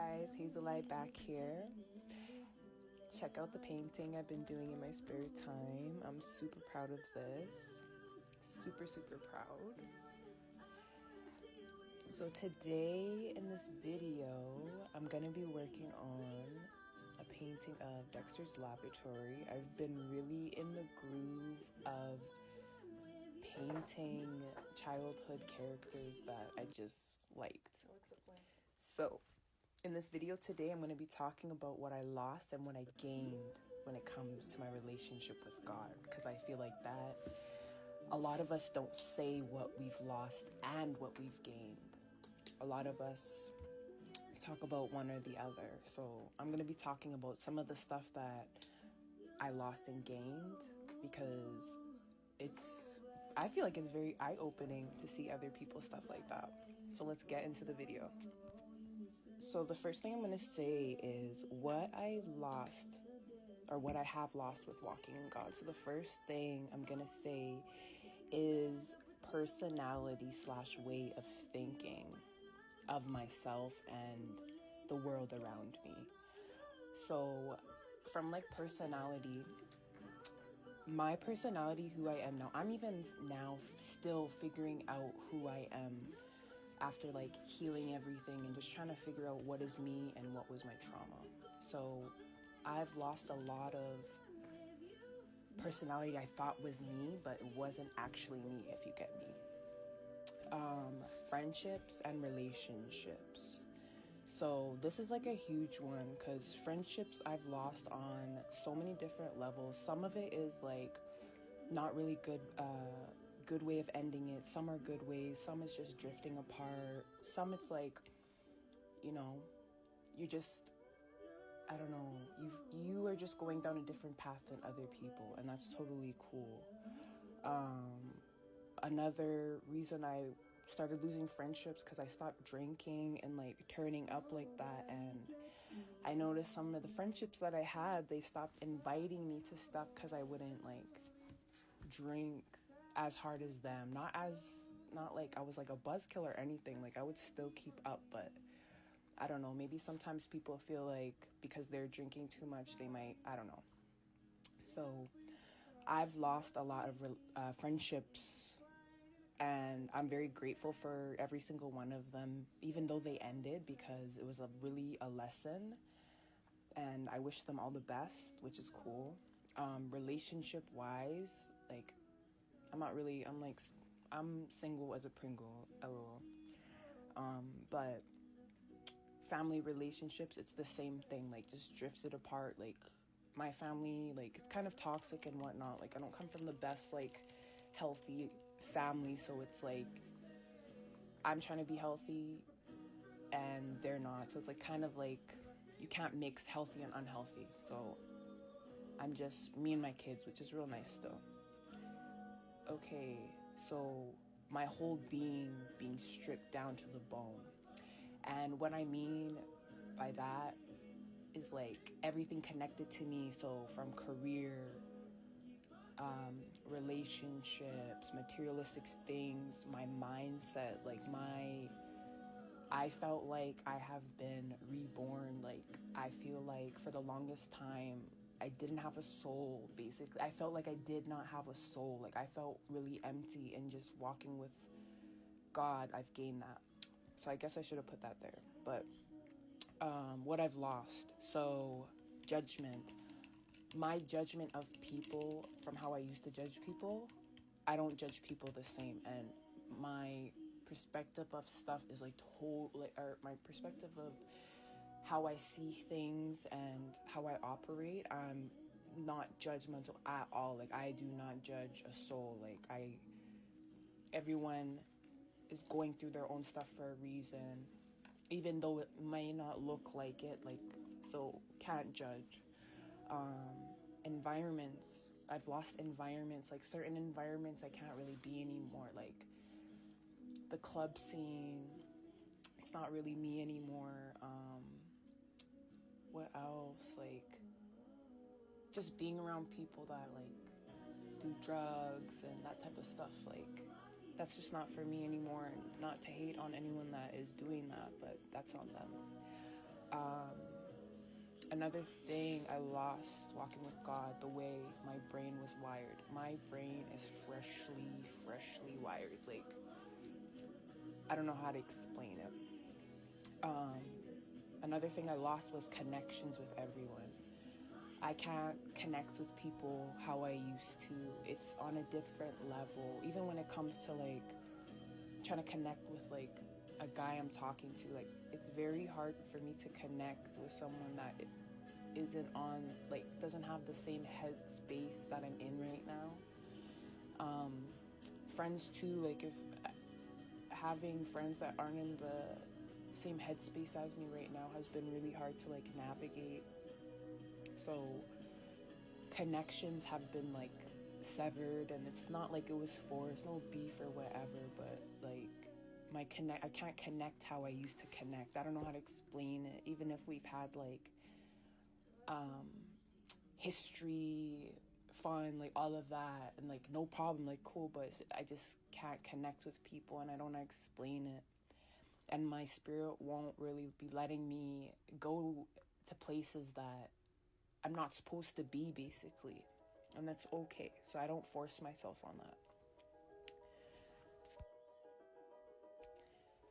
guys, Hazelite back here. Check out the painting I've been doing in my spare time. I'm super proud of this. Super proud. So today in this video, I'm gonna be working on a painting of Dexter's Laboratory. I've been really in the groove of painting childhood characters that I just liked. So in this video today, I'm going to be talking about what I lost and what I gained when it comes to my relationship with God, because I feel like that a lot of us don't say what we've lost and what we've gained. A lot of us talk about one or the other. So I'm going to be talking about some of the stuff that I lost and gained, because I feel like it's very eye-opening to see other people's stuff like that. So let's get into the video. So the first thing I'm going to say is what I lost or what I have lost with walking in God. So the first thing I'm going to say is personality / way of thinking of myself and the world around me. So from like personality, my personality, who I am now, I'm even now still figuring out who I am after like healing everything and just trying to figure out what is me and what was my trauma. So I've lost a lot of personality I thought was me, but it wasn't actually me, if you get me. Friendships and relationships. So this is like a huge one, because friendships I've lost on so many different levels. Some of it is like not really good way of ending it. Some are good ways. Some is just drifting apart. Some it's like, you know, you just, I don't know, you are just going down a different path than other people, and that's totally cool. Another reason I started losing friendships because I stopped drinking and like turning up like that, and I noticed some of the friendships that I had, they stopped inviting me to stuff because I wouldn't like drink as hard as them. Not like I was like a buzzkill or anything, like I would still keep up, but I don't know, maybe sometimes people feel like because they're drinking too much they might, I don't know. So I've lost a lot of friendships, and I'm very grateful for every single one of them, even though they ended, because it was really a lesson, and I wish them all the best, which is cool. Relationship wise, like I'm single as a Pringle, lol. But family relationships, it's the same thing, like just drifted apart. Like my family, like it's kind of toxic and whatnot. Like I don't come from the best, like healthy family, so it's like I'm trying to be healthy and they're not, so it's like kind of like you can't mix healthy and unhealthy. So I'm just me and my kids, which is real nice though. Okay, so my whole being stripped down to the bone, and what I mean by that is like everything connected to me. So from career, relationships, materialistic things, my mindset, like I felt like I have been reborn. Like I feel like for the longest time I didn't have a soul, basically. I felt like I did not have a soul. Like I felt really empty, and just walking with God, I've gained that. So I guess I should have put that there. But what I've lost. So judgment. My judgment of people, from how I used to judge people, I don't judge people the same, and my perspective of stuff is like totally, or my perspective of how I see things and how I operate, I'm not judgmental at all. Like I do not judge a soul. Like everyone is going through their own stuff for a reason, even though it may not look like it, like, so can't judge. Environments, I've lost environments, like certain environments I can't really be anymore, like the club scene, it's not really me anymore. What else? Like just being around people that like do drugs and that type of stuff, like that's just not for me anymore. And not to hate on anyone that is doing that, but that's on them. Another thing I lost walking with God, the way my brain was wired. My brain is freshly wired. Like, I don't know how to explain it. Another thing I lost was connections with everyone. I can't connect with people how I used to. It's on a different level. Even when it comes to like trying to connect with like a guy I'm talking to, like it's very hard for me to connect with someone that isn't on, like, doesn't have the same headspace that I'm in right now. Friends too, like if having friends that aren't in the same headspace as me right now has been really hard to like navigate. So connections have been like severed, and it's not like it was forced, no beef or whatever, but like I can't connect how I used to connect. I don't know how to explain it. Even if we've had like history, fun, like all of that, and like no problem, like cool, but I just can't connect with people, and I don't know how to explain it. And my spirit won't really be letting me go to places that I'm not supposed to be, basically. And that's okay. So I don't force myself on that.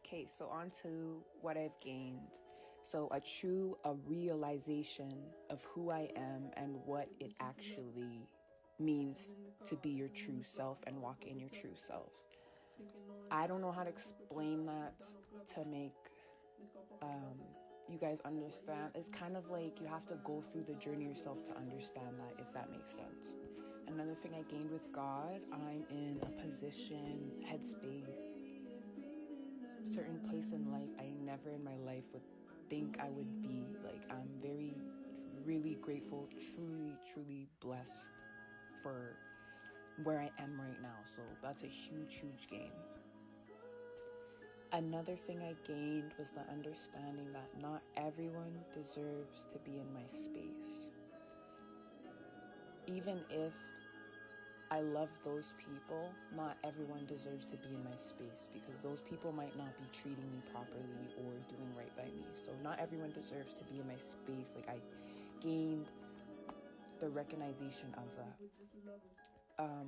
Okay, so on to what I've gained. So a realization of who I am and what it actually means to be your true self and walk in your true self. I don't know how to explain that to make you guys understand. It's kind of like you have to go through the journey yourself to understand that, if that makes sense. Another thing I gained with God, I'm in a position, headspace, certain place in life I never in my life would think I would be. Like, I'm really grateful, truly blessed for where I am right now. So that's a huge gain. Another thing I gained was the understanding that not everyone deserves to be in my space. Even if I love those people, not everyone deserves to be in my space, because those people might not be treating me properly or doing right by me. So not everyone deserves to be in my space. Like, I gained the recognition of that.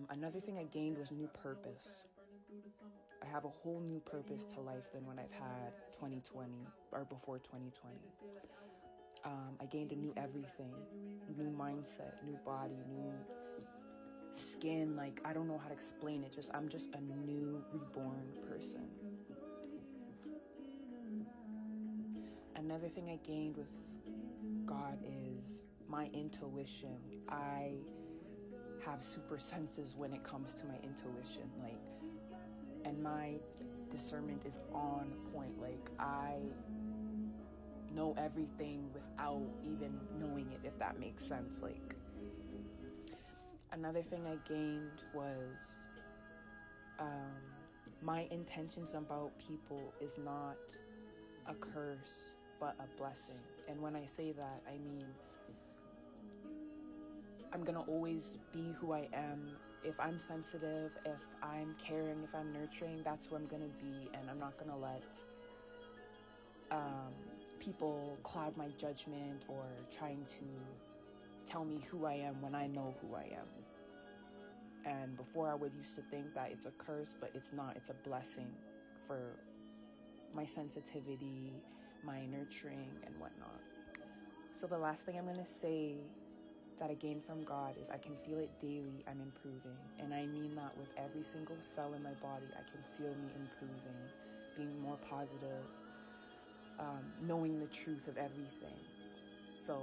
Another thing I gained was new purpose. I have a whole new purpose to life than when I've had 2020 or before 2020. I gained a new everything, new mindset, new body, new skin. Like, I don't know how to explain it. I'm just a new reborn person. Another thing I gained with God is my intuition. I have super senses when it comes to my intuition, like, and my discernment is on point. Like, I know everything without even knowing it, if that makes sense. Like, another thing I gained was my intentions about people is not a curse but a blessing. And when I say that, I mean I'm gonna always be who I am. If I'm sensitive, if I'm caring, if I'm nurturing, that's who I'm gonna be, and I'm not gonna let people cloud my judgment or trying to tell me who I am when I know who I am. And before, I would used to think that it's a curse, but it's not. It's a blessing for my sensitivity, my nurturing, and whatnot. So the last thing I'm gonna say that I gain from God is I can feel it daily. I'm improving. And I mean that with every single cell in my body. I can feel me improving, being more positive, knowing the truth of everything. So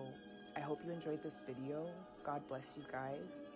I hope you enjoyed this video. God bless you guys.